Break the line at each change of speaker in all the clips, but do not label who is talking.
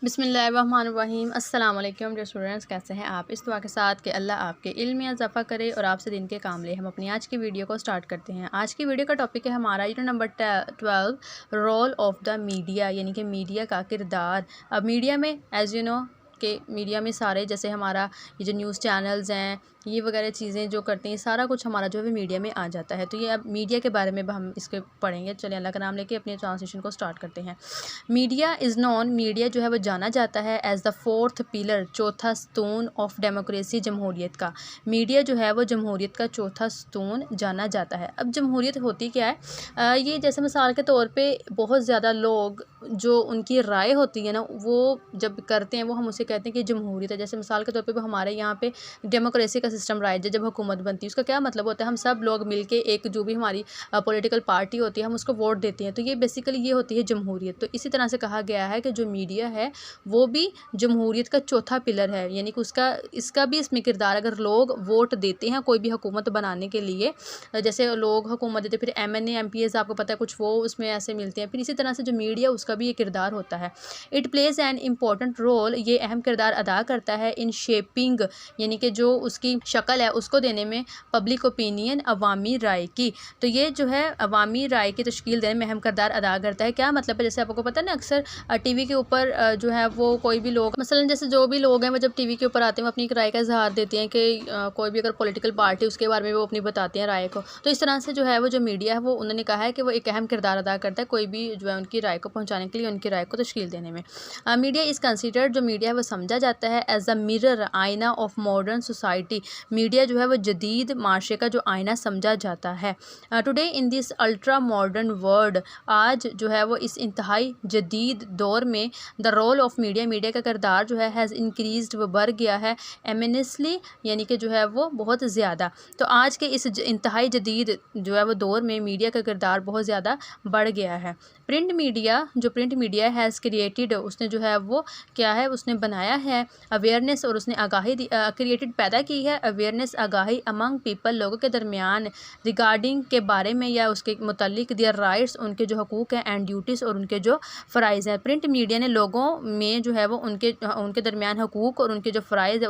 बिस्मिल्लाहिर्रहमानिर्रहीम। अस्सलाम वालेकुम डियर स्टूडेंट्स, कैसे हैं आप। इस दुआ के साथ कि अल्लाह आपके इल्म में इजाफ़ा करे और आपसे दिन के काम ले। हम अपनी आज की वीडियो को स्टार्ट करते हैं। आज की वीडियो का टॉपिक है हमारा unit number 12, role of the media, यानी कि मीडिया का किरदार। अब मीडिया में एज़ यू नो कि मीडिया में सारे जैसे हमारा ये जो न्यूज़ चैनल्स हैं, ये वगैरह चीज़ें जो करते हैं, सारा कुछ हमारा जो है मीडिया में आ जाता है। तो ये अब मीडिया के बारे में हम इसके पढ़ेंगे। चलिए अल्लाह का नाम लेके अपने ट्रांसलेशन को स्टार्ट करते हैं। मीडिया इज़ नॉन, मीडिया जो है वो जाना जाता है एज़ द फोर्थ पिलर, चौथा स्तून ऑफ डेमोक्रेसी, जमहूरियत का। मीडिया जो है वो जमहूरियत का चौथा स्तून जाना जाता है। अब जमहूरियत होती क्या है, ये जैसे मिसाल के तौर पे बहुत ज़्यादा लोग जो उनकी राय होती है ना, वो जब करते हैं वो हम उसे कहते हैं कि जमहूरियत है। जैसे मिसाल के तौर पे हमारे यहाँ पे डेमोक्रेसी का सिस्टम राइज है, जब हुकूमत बनती है उसका क्या मतलब होता है, हम सब लोग मिलके एक जो भी हमारी पॉलिटिकल पार्टी होती है हम उसको वोट देते हैं। तो ये बेसिकली ये होती है जमहूरियत। तो इसी तरह से कहा गया है कि जो मीडिया है वो भी जमहूरियत का चौथा पिलर है, यानी कि इसका भी इसमें किरदार। अगर लोग वोट देते हैं कोई भी हुकूमत बनाने के लिए, जैसे लोग हुकूमत देते फिर MNA MPs आपको पता है कुछ वो उसमें ऐसे मिलते हैं, फिर इसी तरह से जो मीडिया उसका भी ये किरदार होता है। It plays an important role, ये अहम किरदार अदा करता है इन शेपिंग, यानी कि जो उसकी शक्ल है उसको देने में, पब्लिक ओपिनियन, अवामी राय की। तो ये जो है अवामी राय की तश्कील देने में अहम किरदार अदा करता है। क्या मतलब है, जैसे आपको पता है ना अक्सर टीवी के ऊपर जो है वो कोई भी लोग, मसलन जैसे जो भी लोग हैं वो जब टीवी के ऊपर आते हैं वो अपनी एक राय का इजहार देते हैं कि कोई भी अगर पॉलिटिकल पार्टी उसके बारे में वो अपनी बताते हैं राय को। तो इस तरह से जो है वो जो मीडिया है वो उन्होंने कहा है कि वो एक अहम किरदार अदा करता है कोई भी जो है उनकी राय को पहुँचाने के लिए, उनकी राय को तश्कील देने में। मीडिया इज़ कंसिडर्ड, जो मीडिया है वो समझा जाता है एज अ मिरर, आईना ऑफ मॉडर्न सोसाइटी। मीडिया जो है वो जदीद माशरे का जो आईना समझा जाता है। Today in this ultra modern world, आज जो है वो इस इंतहाई जदीद दौर में, the role of media, media का किरदार जो है हैज़ इंक्रीज्ड, वो बढ़ गया है, एमिनेसली, यानी कि जो है वो बहुत ज़्यादा। तो आज के इस इंतहाई जदीद जो है वो दौर में मीडिया का किरदार बहुत ज़्यादा बढ़ गया है। प्रिंट मीडिया, जो प्रिंट मीडिया हैज़ क्रिएटेड, उसने जो है वो क्या है उसने बनाया है अवेयरनेस, और उसने आगाही क्रिएटेड पैदा की है अवेयरनेस, आगाही अमंग पीपल, लोगों के दरमियान, रिगार्डिंग के बारे में या उसके मुतालिक, दियर राइट्स, उनके जो हकूक़ हैं, एंड ड्यूटीज़, और उनके जो फ़राइज़ हैं। प्रिंट मीडिया ने लोगों में जो है वो उनके दरमियान हकूक़ और उनके जो फ़राइज़ है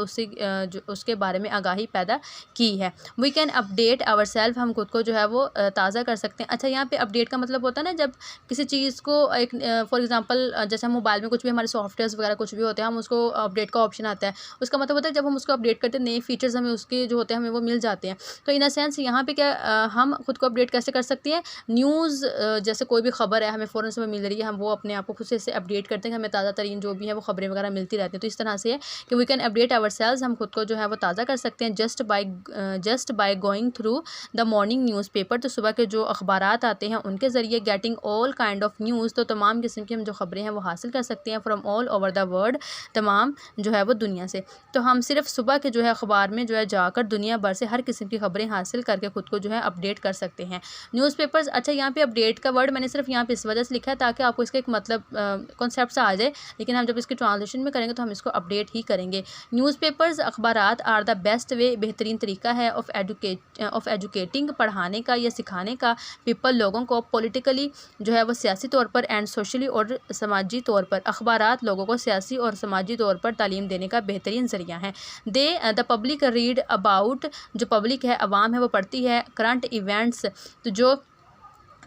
उसके बारे में आगाही पैदा की है। We can update our self, हम खुद को जो है वो ताज़ा कर सकते हैं। अच्छा, यहाँ पे अपडेट का मतलब होता है ना, जब किसी चीज़ को एक फॉर एग्जांपल जैसे हम मोबाइल में कुछ भी हमारे सॉफ्टवेयर्स वगैरह कुछ भी होते हैं, हम उसको अपडेट का ऑप्शन आता है, उसका मतलब होता है जब हम उसको अपडेट करते हैं नए फीचर्स हमें उसके जो होते हैं हमें वो मिल जाते हैं। तो इन अ सेंस यहाँ पे क्या हम खुद को अपडेट कैसे कर सकते हैं, न्यूज़ जैसे कोई भी खबर है हमें फ़ौरन से मिल रही है, हम वो अपने आप को खुद से अपडेट करते हैं, हमें ताज़ा तरीन जो भी है वो खबरें वगैरह मिलती रहती हैं। तो इस तरह से है कि we can update our selves, हम खुद को जो है वो ताज़ा कर सकते हैं just by going through the morning newspaper, तो सुबह के जो अखबारात आते हैं उनके ज़रिए, getting all kind of news, तो तमाम किस्म की हम जो खबरें हैं वो हासिल कर सकते हैं, from all over the world, तमाम जो है वो दुनिया से। तो हम सिर्फ सुबह के जो है अखबार में जो है जाकर दुनिया भर से हर किस्म की खबरें हासिल करके खुद को जो है अपडेट कर सकते हैं। न्यूज़पेपर्स, अच्छा यहाँ पे अपडेट का वर्ड मैंने सिर्फ यहाँ पे इस वजह से लिखा है ताकि आपको इसका एक मतलब कॉन्सेप्ट सा आ जाए, लेकिन हम जब इसकी ट्रांसलेशन में करेंगे तो हम इसको अपडेट ही करेंगे। न्यूज़पेपर्स, अखबारात, आर द बेस्ट वे, बेहतरीन तरीका है ऑफ एजुकेटिंग, पढ़ाने का या सिखाने का, पीपल, लोगों को, पॉलिटिकली जो है वो सियासी तौर पर, एंड सोशली, और समाजी तौर पर। अखबारात लोगों को सियासी और समाजी तौर पर तालीम देने का बेहतरीन ज़रिया है। द पब्लिक रीड अबाउट, जो पब्लिक है, अवाम है, वो पढ़ती है करंट इवेंट्स, तो जो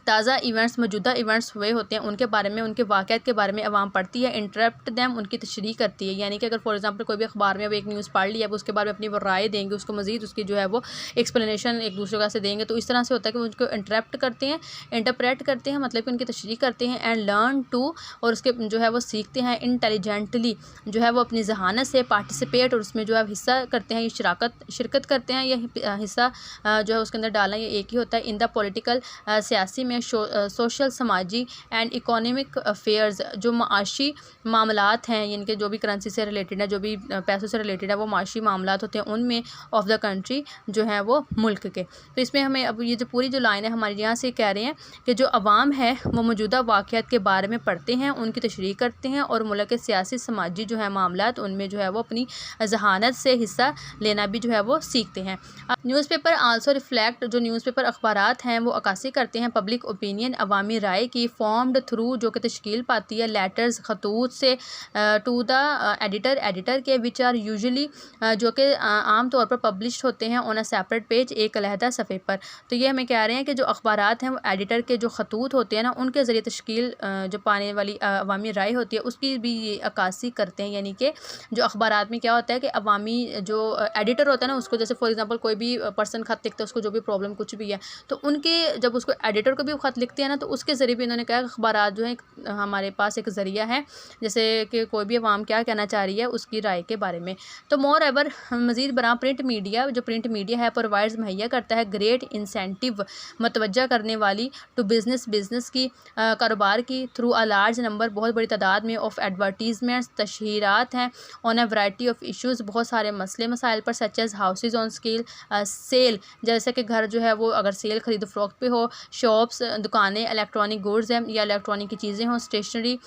ताज़ा इवेंट्स, मौजूदा इवेंट्स हुए होते हैं उनके बारे में, उनके वाक़यात के बारे में अवाम पढ़ती है। इंटरप्ट दैम, उनकी तशरीह करती है, यानी कि अगर फॉर एग्जांपल कोई भी अखबार में अब एक न्यूज़ पढ़ लिया है उसके बारे में अपनी वो राय देंगे, उसको मज़ीद उसकी जो है वो एक्सप्लेनेशन एक दूसरे का से देंगे। तो इस तरह से होता है कि उनको इंटरप्ट करते हैं, इंटरप्रेट करते हैं, मतलब कि उनकी तशरीह करते हैं, एंड लर्न टू, और उसके जो है वो सीखते हैं, इंटेलिजेंटली, जो है वो अपनी जहानत से, पार्टिसिपेट, और उसमें जो है हिस्सा करते हैं, शिरकत करते हैं, या हिस्सा जो है उसके अंदर डालना, ये एक ही होता है। इन द पॉलिटिकल, सियासी में, सोशल, समाजी, एंड इकोनॉमिक अफेयर्स, जो माशी मामलात हैं, यानी कि जो भी करेंसी से रिलेटेड है, जो भी पैसों से रिलेटेड है, वो माशी मामलात होते हैं उनमें, ऑफ द कंट्री, जो है वो मुल्क के। तो इसमें हमें अब ये जो पूरी जो लाइन है हमारे यहाँ से कह रहे हैं कि जो अवाम है वो मौजूदा वाक़यात के बारे में पढ़ते हैं, उनकी तशरीह करते हैं, और मुल्क के सियासी समाजी जो है मामलात उनमें जो है वो अपनी जहानत से हिस्सा लेना भी जो है वो सीखते हैं। न्यूज़पेपर आल्सो रिफ्लेक्ट, जो न्यूज़पेपर अखबारात हैं वो अक्कासी करते हैं पब्लिक पब्लिक ओपिनियन अवामी राय की फॉर्म्ड थ्रू जो कि तश्कील पाती है लेटर्स खतूत से टू द एडिटर के विच आर यूजुअली जो कि आम तौर पर पब्लिश होते हैं ऑन अ सेपरेट पेज, एक अलहदा सफ़े पर। तो ये हमें कह रहे हैं कि जो अखबारात हैं वो एडिटर के जो खतूत होते हैं ना उनके ज़रिए तश्कील जो पाने वाली अवामी राय होती है उसकी भी ये अक्कासी करते हैं। यानी कि जो अखबारात में क्या होता है कि अवामी जो एडिटर होता है ना उसको, जैसे फॉर एग्जांपल कोई भी पर्सन खत लिखता है, उसको जो भी प्रॉब्लम कुछ भी है तो उनके जब उसको एडिटर को भी खत लिखते हैं ना तो उसके ज़रिए भी इन्होंने कहा अखबारात जो है हमारे पास एक ज़रिया है जैसे कि कोई भी अवाम क्या कहना चाह रही है उसकी राय के बारे में। तो मोर एवर मज़ीद बरा प्रिंट मीडिया जो प्रिंट मीडिया है प्रोवाइड्स मुहैया करता है ग्रेट इंसेंटिव मतवज्जा करने वाली टू बिज़नेस की कारोबार की थ्रू अ लार्ज नंबर बहुत बड़ी तादाद में ऑफ एडवर्टीज़मेंट्स तशहीरात हैं on a variety of issues बहुत सारे मसले मसाइल पर such as houses on scale sale, जैसे कि घर जो है वो अगर सेल खरीद फरोख्त पे हो, शॉप्स दुकानें, इलेक्ट्रॉनिक गुड्स हैं या इलेक्ट्रॉनिक की चीज़ें हों, स्टेशनरी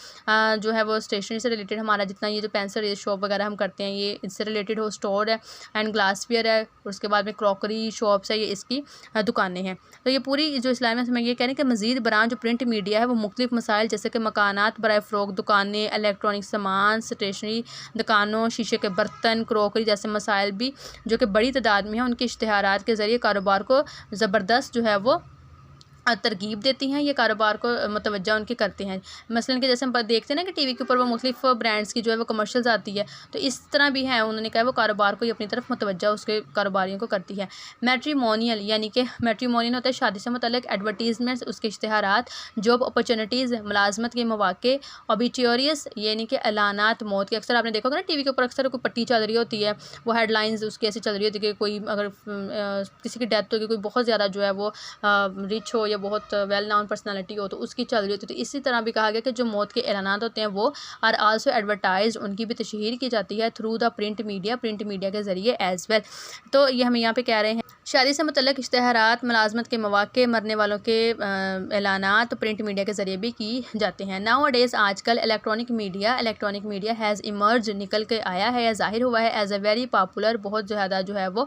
जो है वो स्टेशनरी से रिलेटेड हमारा जितना ये जो पेंसिल ये शॉप वगैरह हम करते हैं ये इससे रिलेटेड हो, स्टोर है एंड ग्लासवेयर है, उसके बाद में क्रॉकरी शॉप्स है, ये इसकी दुकानें हैं। तो ये पूरी जो इस्लामिया में ये कह रहे हैं कि मज़ीद बरान जो प्रिंट मीडिया है वो मुख्तलिफ मसाइल जैसे कि मकानात बराए फ़रोख्त, दुकानें, इलेक्ट्रॉनिक सामान, स्टेशनरी दुकानों, शीशे के बर्तन, क्रॉकरी जैसे मसाइल भी जो कि बड़ी तादाद में है उनके इश्तिहारात के ज़रिए कारोबार को ज़बरदस्त जो है वो तरगीब देती हैं, ये कारोबार को मुतवज्जा उनकी करते हैं। मसलन कि जैसे हम देखते हैं ना कि टीवी के ऊपर वो मुख्तलिफ ब्रांड्स की जो है वो कमर्शियल्स आती है, तो इस तरह भी है उन्होंने कहा वो कारोबार को ही अपनी तरफ मुतवज्जा उसके कारोबारियों को करती है। मैट्रीमोनियल यानी कि मैट्रीमोनियल होता है शादी से मुतल्लिक एडवर्टीज़मेंट्स, उसके इश्तिहारात, जॉब अपॉर्चुनिटीज़, मुलाजमत के मौके, ओबिचुरियस यानी कि ऐलानात मौत के। अक्सर आपने देखा होगा ना टीवी के ऊपर अक्सर कोई पट्टी चल रही होती है, वो हेडलाइंस उसकी ऐसी चल रही होती है कि कोई अगर किसी की डेथ होगी, कोई बहुत ज़्यादा जो है वो रिच हो या बहुत वेल नाउन पर्सनालिटी हो तो उसकी चल रही होती है। तो इसी तरह भी कहा गया कि जो मौत के ऐलानात होते हैं वो आर आल्सो एडवर्टाइज, उनकी भी तशहीर की जाती है थ्रू द प्रिंट मीडिया के ज़रिए एज़ वेल। तो ये हम यहाँ पे कह रहे हैं शादी से मुतल्लिक इश्तिहारात, मुलाजमत के मौके, मरने वालों के ऐलानात प्रिंट मीडिया के ज़रिए भी की जाते हैं। नाउ डेज़ आजकल इलेक्ट्रॉनिक मीडिया हैज़ इमर्ज निकल के आया है या ज़ाहिर हुआ है एज़ अ वेरी पॉपुलर, बहुत ज़्यादा जो है वो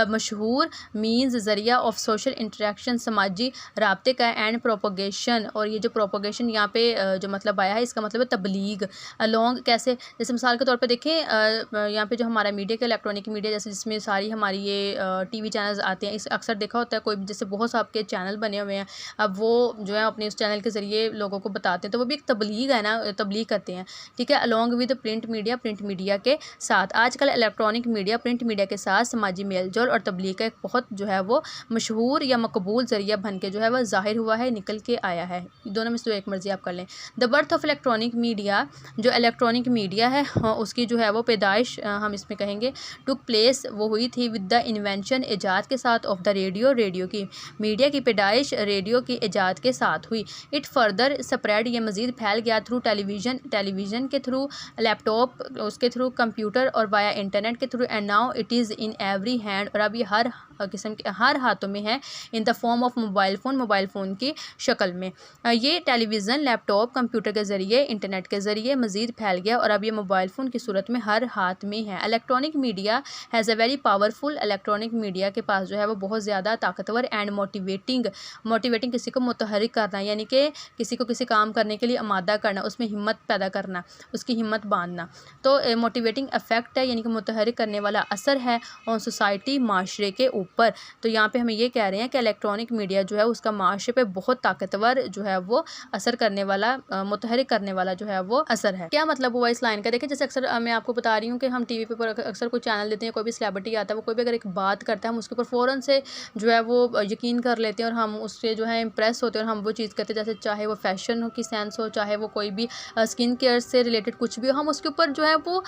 मशहूर मीन्स ज़रिया ऑफ सोशल इंटरेक्शन, समाजी राब्ते का एंड प्रोपोगेशन। और ये जो प्रोपोगेशन यहाँ पे जो मतलब आया है इसका मतलब है तबलीग अलॉन्ग। कैसे, जैसे मिसाल के तौर पे देखें यहाँ पे जो हमारा मीडिया का इलेक्ट्रॉनिक मीडिया जैसे जिसमें सारी हमारी ये टीवी चैनल्स आते हैं, इस अक्सर देखा होता है कोई जैसे बहुत आपके चैनल बने हुए हैं, अब वो जो है अपने उस चैनल के ज़रिए लोगों को बताते हैं, तो वो भी एक तबलीग है ना, तबलीग करते हैं, ठीक है, अलॉन्ग विद प्रिंट मीडिया के साथ। आजकल इलेक्ट्रॉनिक मीडिया प्रिंट मीडिया के साथ समाजी मेलजोल और तबलीग का एक बहुत जो है वो मशहूर या मकबूल ज़रिया बन के जो है वह ज़ाहिर हुआ है, निकल के आया है। दोनों में से एक मर्ज़ी आप कर लें। The birth of electronic media, जो इलेक्ट्रॉनिक मीडिया है उसकी जो है वो पैदाइश हम इसमें कहेंगे टुक प्लेस, वो हुई थी विद द इन्वेंशन, ईजाद के साथ, ऑफ द रेडियो की मीडिया की पैदाइश रेडियो की ईजाद के साथ हुई। इट फर्दर स्प्रेड, ये मज़ीद फैल गया थ्रू टेलीविज़न के थ्रू, लैपटॉप उसके थ्रू, कंप्यूटर और वाया इंटरनेट के through, and now it is in every hand, और अब ये हर किस्म के हर हाथों में है, in the form of mobile phone की शक्ल में। ये टेलीविज़न, लैपटॉप, कंप्यूटर के ज़रिए, इंटरनेट के ज़रिए मज़ीद फैल गया और अब ये मोबाइल फ़ोन की सूरत में हर हाथ में है। Electronic media has a very powerful, electronic media के पास जो है वो बहुत ज़्यादा ताकतवर एंड मोटिवेटिंग किसी को मुतहरिक करना, यानी कि किसी को किसी काम करने के लिए आमादा करना, उसमें हिम्मत पैदा करना, उसकी हिम्मत बांधना। तो मोटिवेटिंग इफेक्ट है, यानी कि मुतहरिक करने वाला असर है ऑन सोसाइटी, माशरे के ऊपर। तो यहाँ पे हम ये कह रहे हैं कि इलेक्ट्रॉनिक मीडिया जो है उसका माशरे पे बहुत ताकतवर जो है वो असर करने वाला, मुतहरिक करने वाला जो है वो असर है। क्या मतलब हुआ इस लाइन का? देखिए जैसे अक्सर मैं आपको बता रही हूँ कि हम टीवी पे अक्सर कोई चैनल देते हैं, कोई भी सेलिब्रिटी आता है, वो कोई भी अगर एक बात करता है हम उसके ऊपर फ़ौरन से जो है वो यकीन कर लेते हैं और हम उससे जो है इम्प्रेस होते हैं और हम वो चीज़ करते हैं, जैसे चाहे वो फैशन की सेंस हो, चाहे वो कोई भी स्किन केयर से रिलेटेड कुछ भी हो, हम उसके ऊपर जो है वो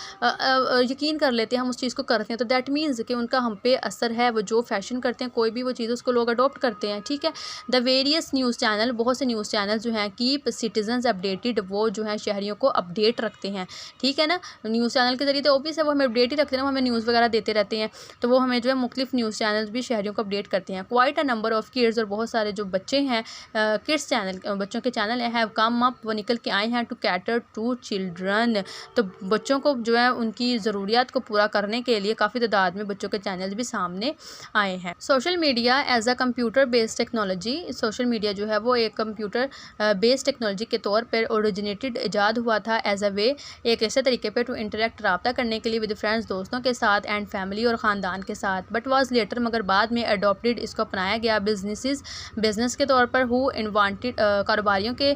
यकीन कर लेते हैं, हम उस चीज़ को करते हैं। तो दैट मीन्स कि उनका हम पे असर है, वो जो फैशन करते हैं, कोई भी वो चीज़ उसको लोग अडोप्ट करते हैं, ठीक है। द वेरियस न्यूज़ चैनल, बहुत से न्यूज़ चैनल जो हैं कीप सिटीजन्स अपडेटेड, वो जो है शहरियों को अपडेट रखते हैं, ठीक है ना। न्यूज़ चैनल के ज़रिए तो ऑब्वियस है वो हमें अपडेट ही रखते हैं, वो हमें न्यूज़ वगैरह देते रहते हैं, तो वो हमें जो है मुख्तलिफ न्यूज़ चैनल भी शहरियों को अपडेट करते हैं। Quite a number of kids, और बहुत सारे जो बच्चे हैं किड्स चैनल, बच्चों के चैनल हैव कम अप, वो निकल के आए हैं टू कैटर टू चिल्ड्रन, तो बच्चों को जो है उनकी ज़रूरियात को पूरा करने के लिए काफ़ी तादाद में बच्चों के चैनल भी सामने आए हैं। Social media as a computer based technology, social media जो है वो एक कंप्यूटर बेस्ड टेक्नोलॉजी के तौर पर ओरिजिनेटेड ईजाद हुआ था एज अ वे, एक ऐसे तरीके पे टू इंटरेक्ट, रब्ता करने के लिए विद फ्रेंड्स, दोस्तों के साथ, एंड फैमिली और ख़ानदान के साथ। बट वाज लेटर, मगर बाद में अडोप्टेड, इसको अपनाया गया बिजनेस के तौर पर, हु इनवांटेड, कारोबारियों के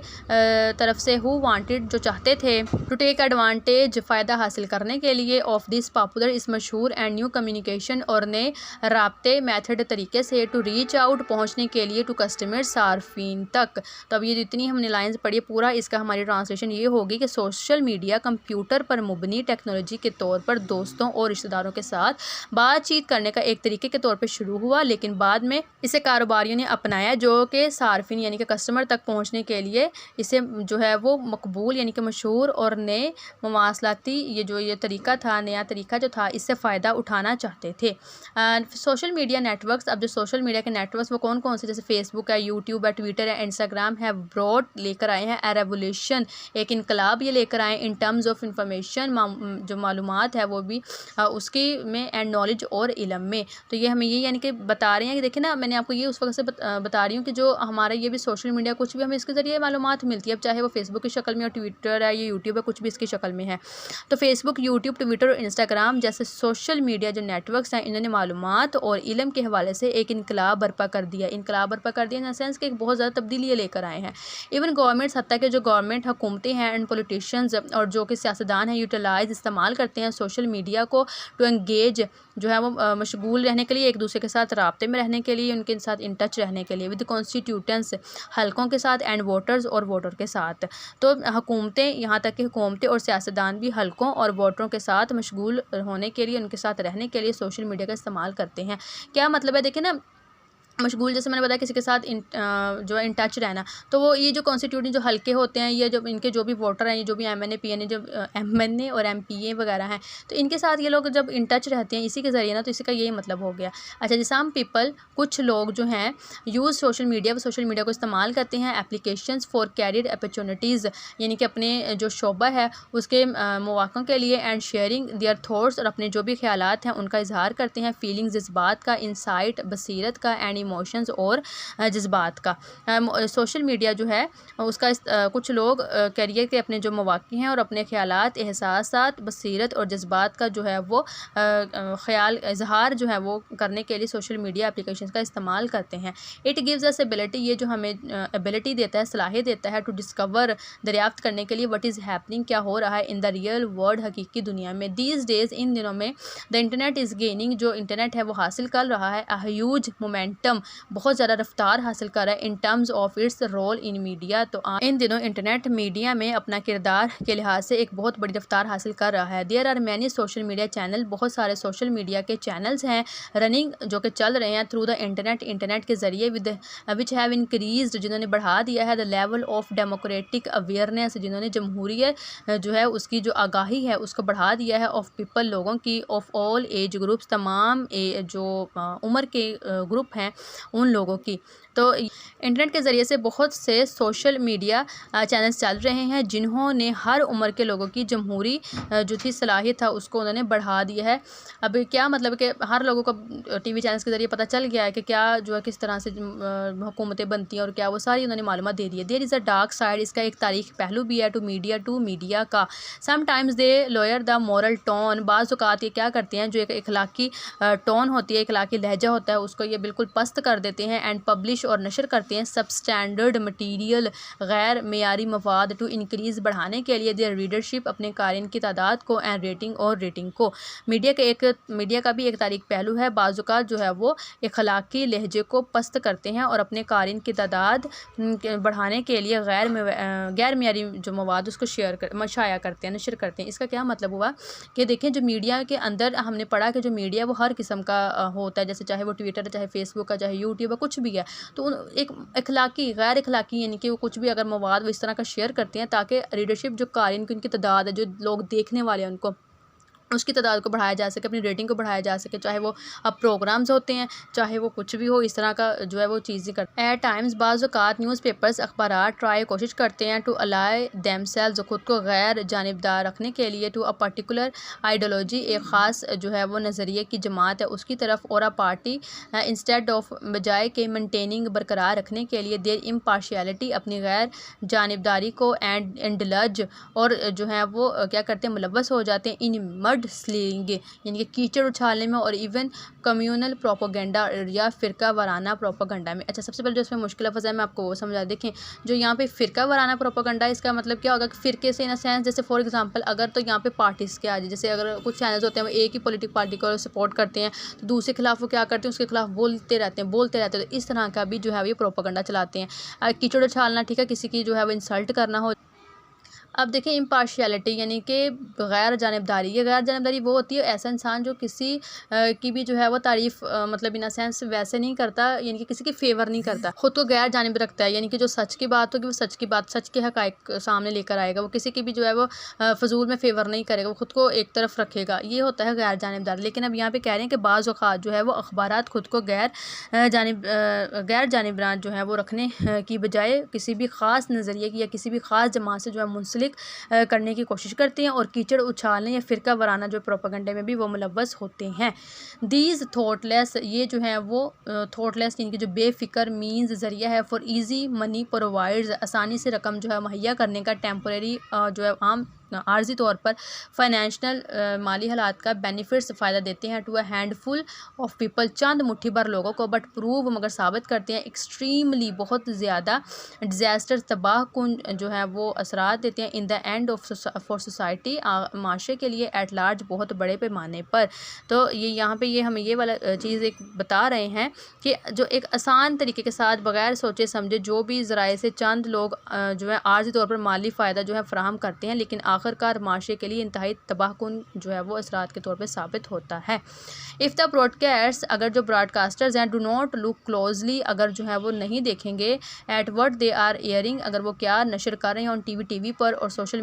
तरफ से, हु वांटेड, जो चाहते थे, टू टेक एडवांटेज, फ़ायदा हासिल करने के लिए, ऑफ दिस पॉपुलर, इस मशहूर एंड न्यू कम्युनिकेशन, और नए राब्ते मेथड तरीके से, टू रीच आउट, पहुँचने के लिए, टू कस्टमर, सार्फिन तक। तो अब ये जितनी हमने लाइंस पढ़ी पूरा इसका हमारी ट्रांसलेशन ये होगी कि सोशल मीडिया कंप्यूटर पर मुबनी टेक्नोलॉजी के तौर पर दोस्तों और रिश्तेदारों के साथ बातचीत करने का एक तरीके के तौर पर शुरू हुआ, लेकिन बाद में इसे कारोबारियों ने अपनाया, जो कि सार्फिन यानी कि कस्टमर तक पहुँचने के लिए इसे जो है वो मकबूल यानी कि मशहूर और नए मवासलाती ये तरीका था, नया तरीका जो था, इससे फ़ायदा उठाना चाहते थे। सोशल मीडिया नेटवर्क्स, अब जो सोशल मीडिया के नेटवर्क्स वो कौन कौन से, जैसे फेसबुक है, यूट्यूब है, ट्विटर है, इंस्टाग्राम है, ब्रॉड लेकर आए हैं ए रेवोल्यूशन, एक इनकलाब ये लेकर आए इन टर्म्स ऑफ इंफॉर्मेशन, जो मालूमात है वो भी उसकी में, एंड नॉलेज और इलम में। तो ये हमें ये यानी कि बता रहे हैं कि देखिए ना, मैंने आपको ये उस वक्त से बता रही हूँ कि जो हमारा ये भी सोशल मीडिया कुछ भी हमें इसके ज़रिए मालूमात मिलती है, अब चाहे वो फेसबुक की शक्ल में हो, ट्विटर है, ये यूट्यूब है, कुछ भी इसकी शक्ल में है। तो फेसबुक, यूट्यूब, ट्विटर और इंस्टाग्राम जैसे सोशल मीडिया जो नेटवर्क्स हैं, इन्होंने मालूमात और इलम के हवाले से एक इनकलाब बर्पा कर दिया। इनकलाब बर्पा कर दिया इन द सेंस कि एक बहुत ज़्यादा तब्दीली लेकर आए हैं। इवन गवर्नमेंट्स, हत्ता कि जो गवर्नमेंट हुकूमतें हैं एंड पॉलिटिशियंस और जो कि सियासतदान हैं, यूटिलाइज, इस्तेमाल करते हैं सोशल मीडिया को टू एंगेज, जो है वो मशगूल रहने के लिए, एक दूसरे के साथ राब्ते में रहने के लिए, उनके साथ इन टच रहने के लिए, विद कॉन्स्टिट्यूटेंट्स, हलकों के साथ, एंड वोटर्स और वोटर के साथ। तो हुकूमतें, यहाँ तक कि हुकूमतें और सियासतदान भी हलकों और वोटरों के साथ मशगूल होने के लिए, उनके साथ रहने के लिए सोशल मीडिया का इस्तेमाल करते हैं। क्या मतलब है, देखिए ना, मशगूल, जैसे मैंने बताया किसी के साथ जो है इन टच रहना, तो वो ये जो कॉन्स्टिट्यूटेंट जो हल्के होते हैं, ये जब इनके जो भी वोटर हैं, ये जो भी एमएनए पीएनए जो एमएनए और एमपीए वगैरह हैं, तो इनके साथ ये लोग जब इन टच रहते हैं इसी के ज़रिए ना, तो इसी का यही मतलब हो गया। अच्छा जी, सम पीपल, कुछ लोग जो हैं, यूज़ सोशल मीडिया, वो सोशल मीडिया को इस्तेमाल करते हैं एप्लीकेशंस फॉर कैरियर अपॉर्चुनिटीज़, यानी कि अपने जो शोबा है उसके मौक़ों के लिए, एंड शेयरिंग देयर थॉट्स, और अपने जो भी ख्यालात हैं उनका इजहार करते हैं, फीलिंग्स, जज्बात का, इंसाइट, बसीरत का, एंड इमोशंस और जज्बात का। सोशल मीडिया जो है उसका कुछ लोग करियर के अपने जो मौक़े हैं और अपने ख्यालात, एहसासात, बसीरत और जज्बात का जो है वो ख्याल इजहार जो है वो करने के लिए सोशल मीडिया एप्लीकेशंस का इस्तेमाल करते हैं। इट गिव्स अस एबिलिटी, ये जो हमें एबिलिटी देता है, सलाहियत देता है, टू डिस्कवर, दरियाफ्त करने के लिए, व्हाट इज़ हैपनिंग, क्या हो रहा है, इन द रियल वर्ल्ड, हकीकी दुनिया में। दीज डेज़, इन दिनों में, द इंटरनेट इज़ गेनिंग, जो इंटरनेट है वो हासिल कर रहा है, अ ह्यूज मोमेंटम, बहुत ज़्यादा रफ्तार हासिल कर रहा है, in terms of its role in media. तो इन दिनों इंटरनेट मीडिया में अपना किरदार के लिहाज से एक बहुत बड़ी रफ्तार हासिल कर रहा है। There are many social media channel, बहुत सारे सोशल मीडिया के चैनल्स हैं रनिंग, जो कि चल रहे हैं थ्रू द इंटरनेट, इंटरनेट के ज़रिए, विद विच हैव इंक्रीज्ड, जिन्होंने बढ़ा दिया है, the level of democratic awareness, जिन्होंने जमहूरियत जो है उसकी जो आगाही है उसको बढ़ा दिया है, ऑफ पीपल, लोगों की, ऑफ ऑल एज ग्रुप्स, तमाम जो उम्र के ग्रुप हैं उन लोगों की। तो इंटरनेट के ज़रिए से बहुत से सोशल मीडिया चैनल्स चल रहे हैं जिन्होंने हर उम्र के लोगों की जमहूरी जो थी सलाहियत था उसको उन्होंने बढ़ा दिया है। अब क्या मतलब कि हर लोगों को टीवी चैनल्स के ज़रिए पता चल गया है कि क्या जो है किस तरह से हुकूमतें बनती हैं और क्या, वो सारी उन्होंने मालूमात दे दी है। There is a dark side, इसका एक तारीख पहलू भी है, टू मीडिया का। Sometimes they lower the moral tone, बाज़ औक़ात ये क्या करते हैं, जो एक इखलाकी टोन होती है, इखलाकी लहजा होता है, उसको ये बिल्कुल पस्त कर देते हैं, एंड पब्लिश और नशर करते हैं सब स्टैंडर्ड मटीरियल, गैर मेयारी मवाद, टू इंक्रीज़, बढ़ाने के लिए, देयर रीडरशिप, अपने कारीन की तादाद को, एंड रेटिंग को। मीडिया का भी एक तारीख पहलू है, बाज़ुकात जो है वो इखलाकी लहजे को पस्त करते हैं और अपने कारीन की तादाद बढ़ाने के लिए गैर मेयारी जो मवाद उसको शाया करते हैं, नशर करते हैं। इसका क्या मतलब हुआ कि देखें, जो मीडिया के अंदर हमने पढ़ा कि जो मीडिया वो हर किस्म का होता है, जैसे चाहे वो ट्विटर है, चाहे फेसबुक है, चाहे यूट्यूब है, कुछ भी है, तो एक इखलाकी, गैर इखलाकी, यानी कि वो कुछ भी अगर मवाद वो इस तरह का शेयर करते हैं ताकि रीडरशिप, जो कारीन की उनकी तादाद है, जो लोग देखने वाले हैं उनको उसकी तादाद को बढ़ाया जा सके, अपनी रेटिंग को बढ़ाया जा सके, चाहे वो अब प्रोग्राम्स होते हैं, चाहे वो कुछ भी हो, इस तरह का जो है वो चीज़ें करते हैं। एट टाइम्स बाज़ औक़ात न्यूज़पेपर्स अखबारात ट्राई कोशिश करते हैं टू अलाई देमसेल्व्स, खुद को गैर जानिबदार रखने के लिए, टू अ पर्टिकुलर आइडियोलॉजी, एक ख़ास जो है वो नज़रिए की जमात है उसकी तरफ, और अ पार्टी, इंस्टेड ऑफ, बजाय के मेंटेनिंग बरकरार रखने के लिए, देयर इम्पार्शियलिटी, अपनी गैर जानिबदारी को, एंड इंडलज, और जो है वो क्या करते हैं, मुलव्वस हो जाते हैं, इन मड स्लिंग, यानी कि कीचड़ उछालने में, और इवन कम्यूनल प्रोपोगंडा या फ़िरका वाराना प्रोपोगंडा में। अच्छा, सबसे पहले जो इसमें मुश्किल लफ्ज़ है मैं आपको वो समझा। देखें, जो यहाँ पे फ़िरका वाराना प्रोपोगंडा, इसका मतलब क्या होगा कि फ़िरके से इन अ सेंस, जैसे फॉर एग्जांपल अगर तो यहाँ पे पार्टीज़ के आ जाए, जैसे अगर कुछ चैनल्स होते हैं वो एक ही पॉलिटिकल पार्टी को सपोर्ट करते हैं, तो दूसरे खिलाफ वो क्या करते हैं, उसके खिलाफ बोलते रहते हैं, तो इस तरह का भी जो है ये प्रोपोगंडा चलाते हैं। कीचड़ उछालना, ठीक है, किसी की जो है वो इंसल्ट करना हो। अब देखिए इम्पार्शियलिटी, यानी कि गैर जानिबदारी, ये गैर जानिबदारी वो होती है ऐसा इंसान जो किसी की भी जो है वो तारीफ़ मतलब इन अ सेंस वैसे नहीं करता, यानी कि किसी की फेवर नहीं करता, ख़ुद को गैर जानिब रखता है, यानी कि जो सच की बात होगी वो सच की बात, सच के हक़ाइक़ सामने लेकर आएगा, वो किसी की भी जो है वो फ़जूल में फेवर नहीं करेगा, वो ख़ुद को एक तरफ रखेगा, ये होता है गैर जानिबदार। लेकिन अब यहाँ पे कह रहे हैं कि बाज़ औक़ात जो है वो अखबारात ख़ुद को गैर जानिबदार जो है वो रखने की बजाय किसी भी ख़ास नज़रिए की या किसी भी ख़ास जमात से जो है मुंसलिक करने की कोशिश करते हैं, और कीचड़ उछालने या फ़िरका वराना जो प्रोपेगेंडे में भी वो मुलव्वस होते हैं। दीज थॉटलेस, ये जो है वो थॉटलेस, यानी कि जो बेफिक्र मीन्स ज़रिया है, फॉर ईजी मनी प्रोवाइड्स, आसानी से रकम जो है मुहैया करने का, टेम्परेरी जो है आम आर्जी तौर पर फाइनेंशियल माली हालात का बेनिफिट्स फ़ायदा देते हैं, to a handful of people, चंद मुट्ठी भर लोगों को, बट प्रूव, मगर साबित करते हैं, एक्सट्रीमली, बहुत ज़्यादा, डिज़ास्टर, तबाह कुन जो है वो असरात देते हैं, in the end of for society, माशरे के लिए एट लार्ज, बहुत बड़े पैमाने पर। तो ये यहाँ पे ये हमें ये वाला चीज़ एक बता रहे हैं कि जो एक आसान तरीके के साथ बगैर सोचे समझे जो भी ज़राए से चंद लोग जो है आर्जी तौर पर माली फ़ायदा जो है फ़राहम करते हैं, लेकिन आखिरकार माशरे के लिए इंतहाई तबाहकुन जो है वो असरात के तौर पे साबित होता है। इफ़ द ब्रॉडकास्टर्स, अगर जो ब्रॉडकास्टर्स हैं, डू नॉट लुक क्लोजली, अगर जो है वो नहीं देखेंगे, at what they are airing, अगर वो क्या नशर कर रहे हैं, ऑन टीवी पर, और सोशल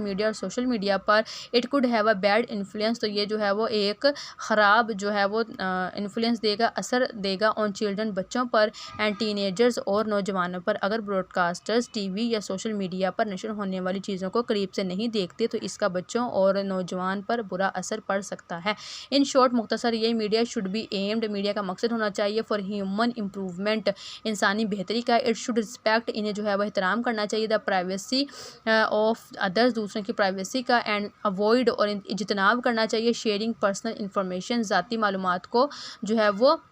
मीडिया पर, it could have a bad influence, तो ये जो है वो एक ख़राब जो है वो इन्फ्लुएंस देगा, असर देगा, ऑन चिल्ड्रन, बच्चों पर, एंड टीनेजर्स, और नौजवानों पर। अगर ब्रॉडकास्टर्स टीवी या सोशल मीडिया पर नशर होने वाली चीज़ों को करीब से नहीं देखते, तो इसका बच्चों और नौजवान पर बुरा असर पड़ सकता है। इन शॉर्ट, मुख्तसर, ये media should be aimed, media का मकसद होना चाहिए, फॉर ह्यूमन इम्प्रूवमेंट, इंसानी बेहतरी का, इट शुड रिस्पेक्ट, इन्हें जो है वह एहतराम करना चाहिए, द प्राइवेसी ऑफ अदर्स, दूसरों की प्राइवेसी का, एंड अवॉइड, और इज्तनाब करना चाहिए, शेयरिंग पर्सनल इंफॉर्मेशन, ज़ाती मालूमात को जो है वो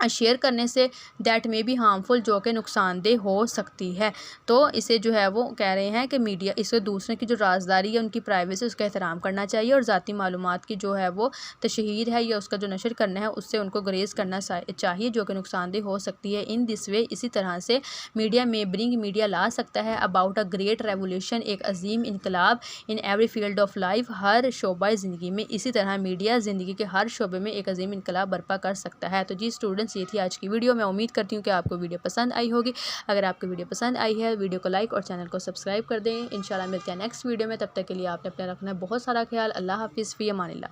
शेयर करने से, दैट में भी हार्मफुल, जो कि नुकसानदेह हो सकती है। तो इसे जो है वो कह रहे हैं कि मीडिया, इसे दूसरे की जो राजदारी है, उनकी प्राइवेसी, उसका एहतराम करना चाहिए, और ज़ाती मालूमात की जो है वो तशहीर है या उसका जो नशर करना है, उससे उनको गुरेज करना चाहिए, जो कि नुकसानदेह हो सकती है। इन दिस वे, इसी तरह से मीडिया में ब्रिंग, मीडिया ला सकता है, अबाउट अ ग्रेट रेवोल्यूशन, एक अजीम इनकलाब, in every field of life, हर शोबा ज़िंदगी में, इसी तरह मीडिया ज़िंदगी के हर शोबे में एक अजीम इनकलाब बर्पा कर सकता है। तो जी स्टूडेंट्स, ये थी आज की वीडियो। मैं उम्मीद करती हूँ कि आपको वीडियो पसंद आई होगी। अगर आपको वीडियो पसंद आई है, वीडियो को लाइक और चैनल को सब्सक्राइब कर दें। इंशाल्लाह मिलते हैं नेक्स्ट वीडियो में, तब तक के लिए आपने अपना रखना है बहुत सारा ख्याल। अल्लाह हाफिज़, फ़ी अमानिल्लाह।